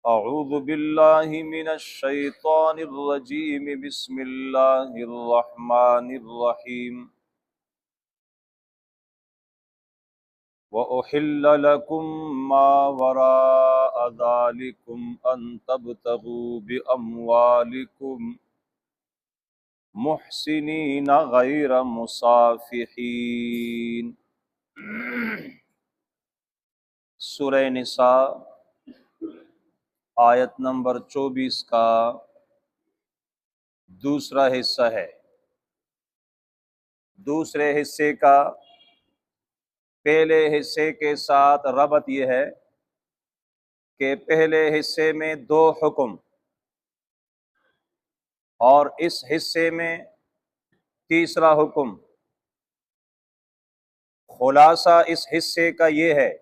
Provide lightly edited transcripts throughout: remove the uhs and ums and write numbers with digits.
اعوذ باللہ من الشیطان الرجیم بسم اللہ الرحمن الرحیم وَأُحِلَّ لَكُم مَّا وَرَاءَ ذَلِكُمْ أَن تَبْتَغُوا بِأَمْوَالِكُمْ مُحْسِنِينَ غَيْرَ مُسَافِحِينَ۔ سورہ نساء آیت نمبر 24 کا دوسرا حصہ ہے۔ دوسرے حصے کا پہلے حصے کے ساتھ ربط یہ ہے کہ پہلے حصے میں 2 حکم اور اس حصے میں تیسرا حکم۔ خلاصہ اس حصے کا یہ ہے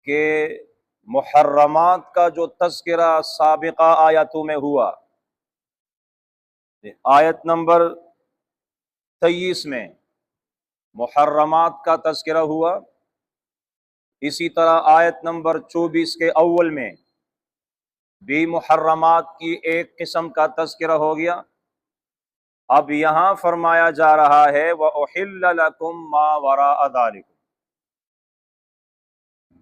کہ محرمات کا جو تذکرہ سابقہ آیاتوں میں ہوا، آیت نمبر 23 میں محرمات کا تذکرہ ہوا، اسی طرح آیت نمبر 24 کے اول میں بھی محرمات کی ایک قسم کا تذکرہ ہو گیا۔ اب یہاں فرمایا جا رہا ہے وَأُحِلَّ لَكُم مَّا وَرَاءَ ذَلِكُمْ،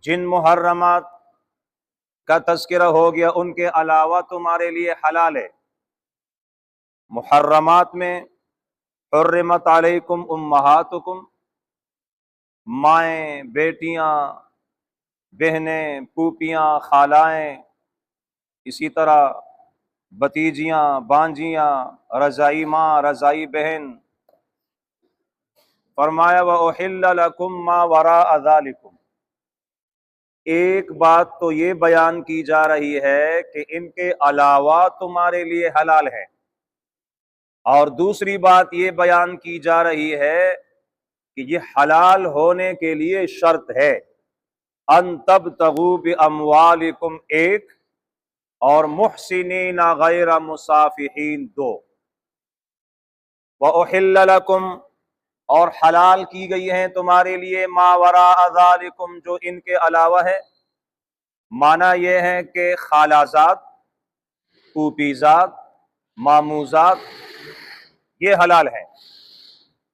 جن محرمات کا تذکرہ ہو گیا ان کے علاوہ تمہارے لیے حلال ہے۔ محرمات میں حرمت علیکم امہاتکم، مائیں، بیٹیاں، بہنیں، پھوپھیاں، خالائیں، اسی طرح بھتیجیاں، بانجیاں، رضاعی ماں، رضاعی بہن۔ فرمایا وَأُحِلَّ لَكُم مَّا وَرَاءَ ذَلِكُمْ، ایک بات تو یہ بیان کی جا رہی ہے کہ ان کے علاوہ تمہارے لیے حلال ہے، اور دوسری بات یہ بیان کی جا رہی ہے کہ یہ حلال ہونے کے لیے شرط ہے ان تبتغوا باموالکم ایک، اور محسنین غیر مصافحین 2۔ وَأُحِلَّ لَكُمْ، اور حلال کی گئی ہیں تمہارے لیے ما وراء ذالکم، جو ان کے علاوہ ہے۔ معنی یہ ہے کہ خالازاد، پھوپھیزاد، ماموزاد یہ حلال ہیں،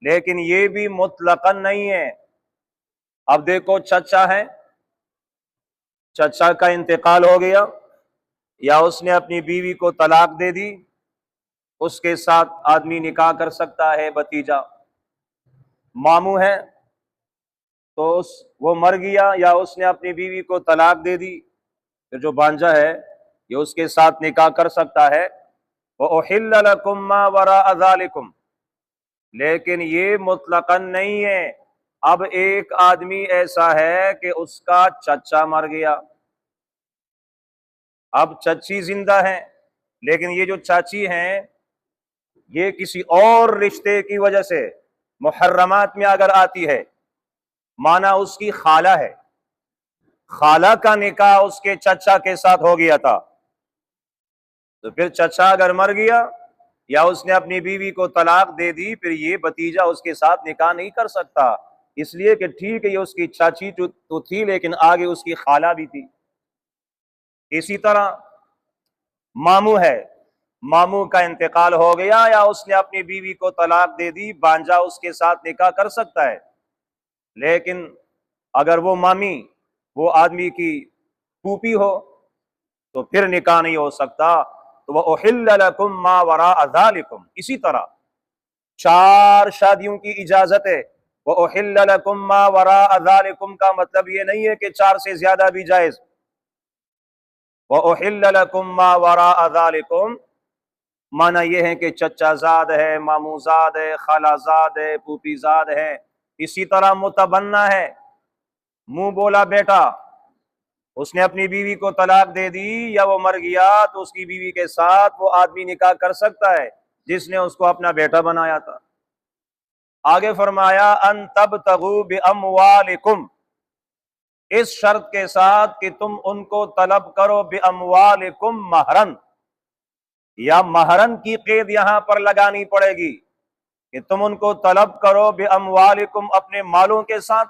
لیکن یہ بھی مطلقاً نہیں ہے۔ اب دیکھو چچا ہے، چچا کا انتقال ہو گیا یا اس نے اپنی بیوی کو طلاق دے دی، اس کے ساتھ آدمی نکاح کر سکتا ہے بھتیجا۔ ماموں ہے تو وہ مر گیا یا اس نے اپنی بیوی کو طلاق دے دی، پھر جو بانجا ہے یہ اس کے ساتھ نکاح کر سکتا ہے۔ وَأُحِلَّ لَكُم مَّا وَرَاءَ ذَلِكُمْ، لیکن یہ مطلقاً نہیں ہے۔ اب ایک آدمی ایسا ہے کہ اس کا چچا مر گیا، اب چچی زندہ ہے، لیکن یہ جو چاچی ہیں یہ کسی اور رشتے کی وجہ سے محرمات میں اگر آتی ہے، مانا اس کی خالہ ہے، خالہ کا نکاح اس کے چچا کے ساتھ ہو گیا تھا، تو پھر چچا اگر مر گیا یا اس نے اپنی بیوی کو طلاق دے دی، پھر یہ بھتیجا اس کے ساتھ نکاح نہیں کر سکتا، اس لیے کہ ٹھیک ہے یہ اس کی چاچی تو تھی لیکن آگے اس کی خالہ بھی تھی۔ اسی طرح ماموں ہے، ماموں کا انتقال ہو گیا یا اس نے اپنی بیوی کو طلاق دے دی، بانجا اس کے ساتھ نکاح کر سکتا ہے، لیکن اگر وہ مامی وہ آدمی کی پھوپھی ہو تو پھر نکاح نہیں ہو سکتا۔ تو وَأُحِلَّ لَكُم مَّا وَرَاءَ ذَلِكُمْ، اسی طرح 4 شادیوں کی اجازت ہے۔ وَأُحِلَّ لَكُم مَّا وَرَاءَ ذَلِكُمْ کا مطلب یہ نہیں ہے کہ 4 سے زیادہ بھی جائز۔ وَأُحِلَّ لَكُم مَّا وَرَاءَ ذَلِكُمْ معنی یہ ہے کہ چچا زاد ہے، ماموں زاد ہے، خالہ زاد ہے، پھوپھی زاد ہے۔ اسی طرح متبنہ ہے، منہ بولا بیٹا، اس نے اپنی بیوی کو طلاق دے دی یا وہ مر گیا تو اس کی بیوی کے ساتھ وہ آدمی نکاح کر سکتا ہے جس نے اس کو اپنا بیٹا بنایا تھا۔ آگے فرمایا ان تبتغوا باموالکم، اس شرط کے ساتھ کہ تم ان کو طلب کرو باموالکم مہرن، یا مہرن کی قید یہاں پر لگانی پڑے گی کہ تم ان کو طلب کرو باموالکم اپنے مالوں کے ساتھ۔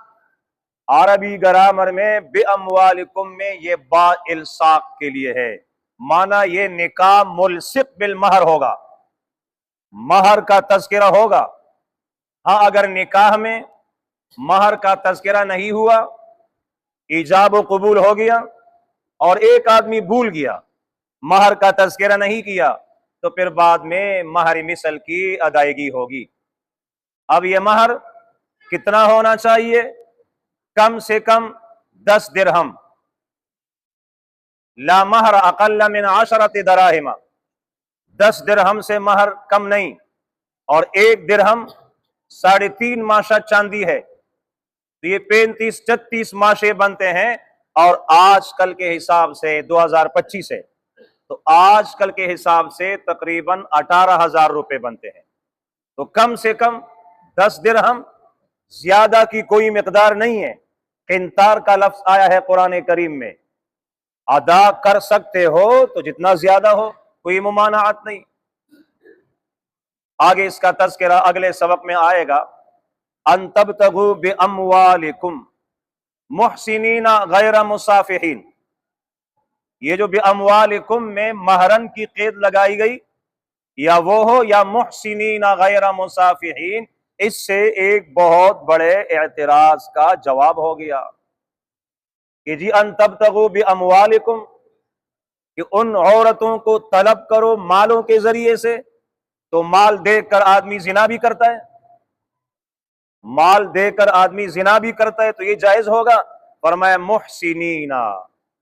عربی گرامر میں بے اموالکم میں یہ با الصاق کے لیے ہے، مانا یہ نکاح ملصق بالمہر ہوگا، مہر کا تذکرہ ہوگا۔ ہاں اگر نکاح میں مہر کا تذکرہ نہیں ہوا، ایجاب و قبول ہو گیا اور ایک آدمی بھول گیا، مہر کا تذکرہ نہیں کیا، تو پھر بعد میں مہر مثل کی ادائیگی ہوگی۔ اب یہ مہر کتنا ہونا چاہیے؟ کم سے کم 10 درہم، لا مہر اقل من 10 دراہم، 10 درہم سے مہر کم نہیں، اور 1 درہم 3.5 ماشا چاندی ہے، تو یہ 35-36 ماشے بنتے ہیں، اور آج کل کے حساب سے 2025 ہے تو آج کل کے حساب سے تقریباً 18,000 روپے بنتے ہیں۔ تو کم سے کم 10 درہم، زیادہ کی کوئی مقدار نہیں ہے۔ قنطار کا لفظ آیا ہے قرآن کریم میں، ادا کر سکتے ہو تو جتنا زیادہ ہو، کوئی ممانعت نہیں۔ آگے اس کا تذکرہ اگلے سبق میں آئے گا، ان تبتغوا باموالکم محسنین غیر مصافحین۔ یہ جو باموالکم میں مہرن کی قید لگائی گئی، یا وہ ہو یا محسنین غیر مصافحین، اس سے ایک بہت بڑے اعتراض کا جواب ہو گیا کہ جی ان تبتغوا باموالکم، کہ ان عورتوں کو طلب کرو مالوں کے ذریعے سے، تو مال دیکھ کر آدمی زنا بھی کرتا ہے، مال دے کر آدمی زنا بھی کرتا ہے، تو یہ جائز ہوگا؟ فرمایا محسنین،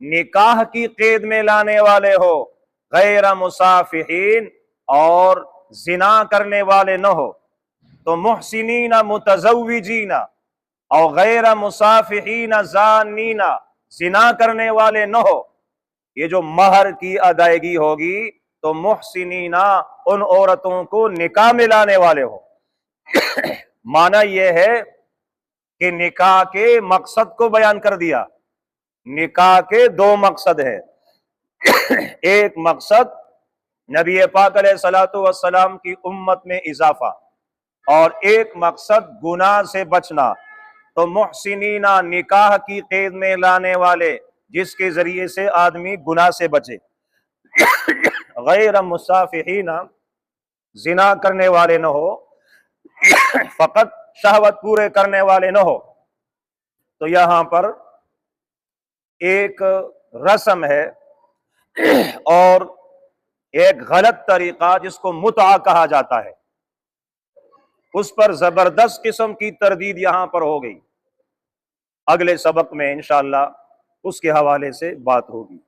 نکاح کی قید میں لانے والے ہو، غیر مصافحین، اور زنا کرنے والے نہ ہو۔ تو محسنین متزوجین اور غیر مصافحین زانین، زنا کرنے والے نہ ہو۔ یہ جو مہر کی ادائیگی ہوگی تو محسنین ان عورتوں کو نکاح میں لانے والے ہو۔ معنی یہ ہے کہ نکاح کے مقصد کو بیان کر دیا۔ نکاح کے 2 مقصد ہیں، ایک مقصد نبی پاک علیہ الصلوۃ والسلام کی امت میں اضافہ، اور ایک مقصد گناہ سے بچنا۔ تو محسنین نکاح کی قید میں لانے والے، جس کے ذریعے سے آدمی گناہ سے بچے، غیر مصافحین، زنا کرنے والے نہ ہو، فقط شہوت پورے کرنے والے نہ ہو۔ تو یہاں پر ایک رسم ہے اور ایک غلط طریقہ جس کو متعہ کہا جاتا ہے، اس پر زبردست قسم کی تردید یہاں پر ہو گئی۔ اگلے سبق میں انشاءاللہ اس کے حوالے سے بات ہوگی۔